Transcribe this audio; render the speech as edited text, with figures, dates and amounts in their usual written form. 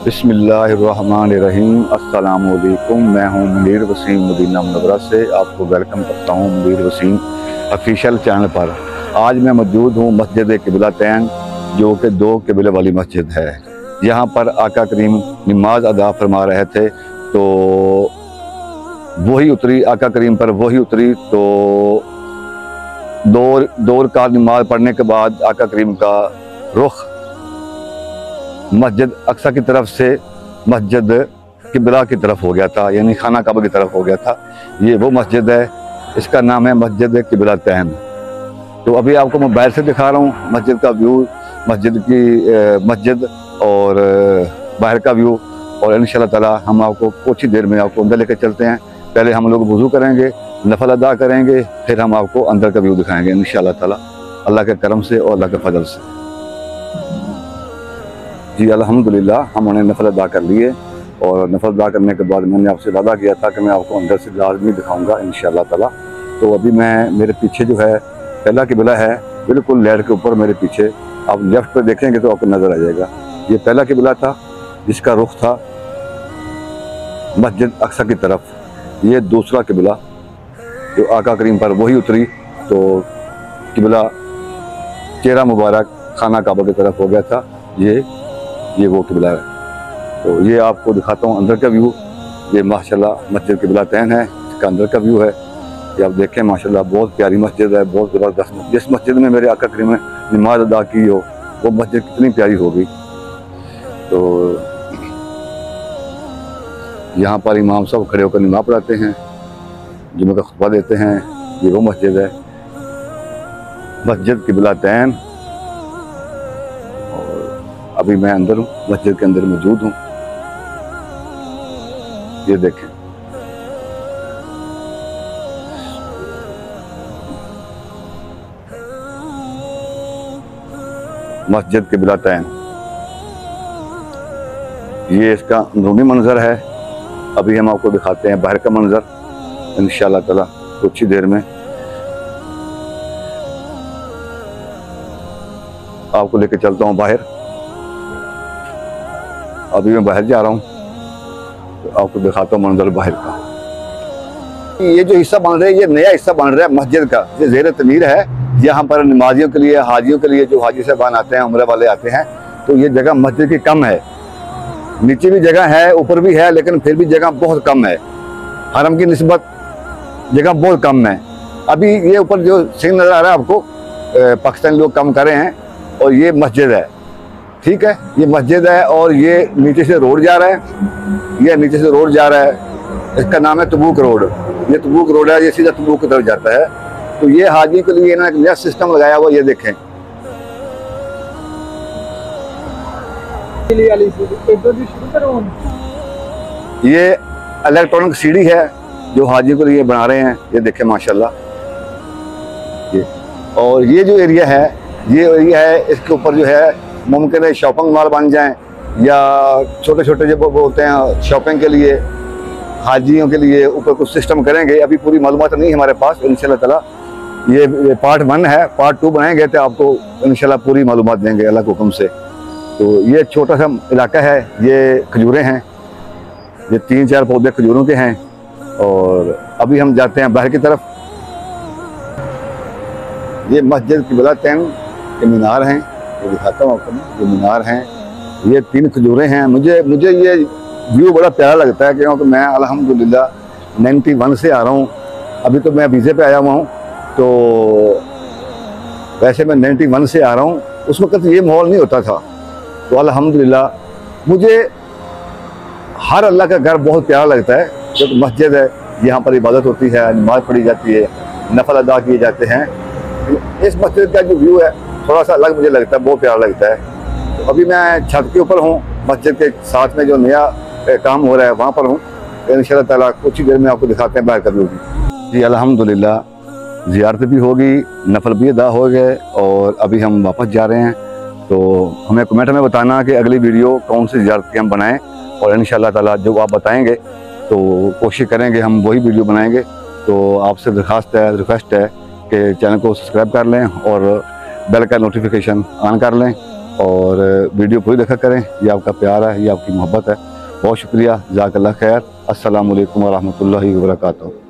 बिस्मिल्लाहिर्रहमानिर्रहीम। अस्सलाम वालेकुम। मैं हूं मुनीर वसीम मदीना मुनव्वरा से। आपको वेलकम करता हूं मुनीर वसीम ऑफिशियल चैनल पर। आज मैं मौजूद हूं मस्जिद क़िबलतैन, जो कि दो क़िबले वाली मस्जिद है। यहां पर आका करीम नमाज अदा फरमा रहे थे तो वही उतरी, आका करीम पर वही उतरी। तो दो रकात नमाज पढ़ने के बाद आका करीम का रुख मस्जिद अक्सा की तरफ से मस्जिद क़िबला की तरफ हो गया था, यानी खाना काबा की तरफ हो गया था। ये वो मस्जिद है, इसका नाम है मस्जिद क़िबलतैन। तो अभी आपको मोबाइल से दिखा रहा हूँ मस्जिद का व्यू, मस्जिद और बाहर का व्यू। और इंशाअल्लाह ताला हम आपको कुछ ही देर में आपको अंदर लेकर चलते हैं। पहले हम लोग वुज़ू करेंगे, नफल अदा करेंगे, फिर हम आपको अंदर का व्यू दिखाएंगे इंशाअल्लाह ताला, अल्लाह के करम से और अल्लाह के फजल से। जी अल्हम्दुलिल्लाह हमने नफल अदा कर लिए, और नफल अदा करने के बाद मैंने आपसे वादा किया था कि मैं आपको अंदर से लाजमी दिखाऊंगा इंशाअल्लाह ताला। तो अभी मेरे पीछे जो है पहला क़िबला है, बिल्कुल लेट के ऊपर मेरे पीछे। आप लेफ्ट पे देखेंगे तो आपको नज़र आ जाएगा। ये पहला क़िबला था जिसका रुख था मस्जिद अक्सा की तरफ। ये दूसरा क़िबला जो आका करीम पर वही उतरी तो क़िबला चेहरा मुबारक खाना काबा की तरफ हो गया था। ये वो क़िबला है। तो ये आपको दिखाता हूँ अंदर का व्यू। ये माशाल्लाह मस्जिद क़िबलतैन है, इसका अंदर का व्यू है। ये आप देखें माशाल्लाह बहुत प्यारी मस्जिद है, बहुत ज़बरदस्त मस्जिद। जिस मस्जिद में मेरे आका करीम ने नमाज अदा की हो वो मस्जिद कितनी प्यारी होगी। तो यहाँ पर इमाम साहब खड़े होकर नमाज पढ़ाते हैं, जुम्मे का खुतबा देते हैं। ये वो मस्जिद है मस्जिद क़िबलतैन। अभी मैं अंदर हूँ, मस्जिद के अंदर मौजूद हूँ। ये देखें मस्जिद क़िबलतैन, ये इसका अंदरूनी मंजर है। अभी हम आपको दिखाते हैं बाहर का मंजर इंशाअल्लाह ताला कुछ ही देर में। आपको लेके चलता हूँ बाहर। अभी मैं बाहर जा रहा हूँ तो आपको दिखाता हूँ मंजर बाहर का। ये जो हिस्सा बन रहा है, ये नया हिस्सा बन रहा है मस्जिद का, ये ज़ेर तमीर है। यहाँ पर नमाजियों के लिए, हाजियों के लिए, जो हाजी साहबान आते हैं, उम्रा वाले आते हैं, तो ये जगह मस्जिद की कम है। नीचे भी जगह है, ऊपर भी है, लेकिन फिर भी जगह बहुत कम है। हरम की निस्बत जगह बहुत कम है। अभी ये ऊपर जो सीन नज़र आ रहा है आपको, पाकिस्तानी लोग कम कर रहे हैं। और ये मस्जिद है, ठीक है, ये मस्जिद है। और ये नीचे से रोड जा रहा है, ये नीचे से रोड जा रहा है। इसका नाम है तबूक रोड। ये तबूक रोड है, ये सीधा तबूक की तरफ जाता है। तो ये हाजी के लिए ना एक नया सिस्टम लगाया हुआ, ये देखें। ये इलेक्ट्रॉनिक सीढ़ी है जो हाजी के लिए बना रहे हैं, ये देखें माशाल्लाह। ये और ये जो एरिया है, ये एरिया है, इसके ऊपर जो है मुमकिन है शॉपिंग मॉल बन जाएं, या छोटे छोटे जो बोलते हैं शॉपिंग के लिए, हाजियों के लिए ऊपर कुछ सिस्टम करेंगे। अभी पूरी मालूमात नहीं है हमारे पास, इंशाल्लाह ताला ये पार्ट 1 है, पार्ट 2 बनाएंगे तो आपको इंशाल्लाह पूरी मालूमात देंगे अल्लाह के हुक्म से। तो ये छोटा सा इलाका है, ये खजूरें हैं, ये 3-4 पौधे खजूरों के हैं। और अभी हम जाते हैं बाहर की तरफ। ये मस्जिद क़िबलतैन के मीनार हैं, ये दिखाता हूँ आपको। ये मीनार हैं, ये 3 खजूरें हैं। मुझे ये व्यू बड़ा प्यारा लगता है, क्योंकि मैं अल्हम्दुलिल्लाह 91 से आ रहा हूँ। अभी तो मैं वीज़े पे आया हुआ हूँ, तो वैसे मैं 91 से आ रहा हूँ। उस वक्त ये माहौल नहीं होता था। तो अल्हम्दुलिल्लाह मुझे हर अल्लाह का घर बहुत प्यारा लगता है। जो मस्जिद है, यहाँ पर इबादत होती है, नमाज पढ़ी जाती है, नफल अदा किए जाते हैं। इस मस्जिद का जो व्यू है थोड़ा सा अलग मुझे लगता है, बहुत प्यारा लगता है। तो अभी मैं छत के ऊपर हूँ, मस्जिद के साथ में जो नया काम हो रहा है वहाँ पर हूँ। इंशाअल्लाह ताला कुछ ही देर में आपको दिखाते हैं बाहर का व्यू भी। जी अल्हम्दुलिल्लाह ज़ियारत भी होगी, नफल भी अदा हो गए और अभी हम वापस जा रहे हैं। तो हमें कमेंट में बताना कि अगली वीडियो कौन सी ज़ियारत की हम बनाएं, और इंशाअल्लाह ताला जो आप बताएंगे तो कोशिश करेंगे हम वही वीडियो बनाएंगे। तो आपसे दरख्वास्त है, रिक्वेस्ट है कि चैनल को सब्सक्राइब कर लें और बेल का नोटिफिकेशन ऑन कर लें और वीडियो पूरी देखा करें। ये आपका प्यार है, ये आपकी मोहब्बत है। बहुत शुक्रिया, जज़ाकल्लाह खैर। अस्सलामु अलैकुम व रहमतुल्लाहि व बरकातहू।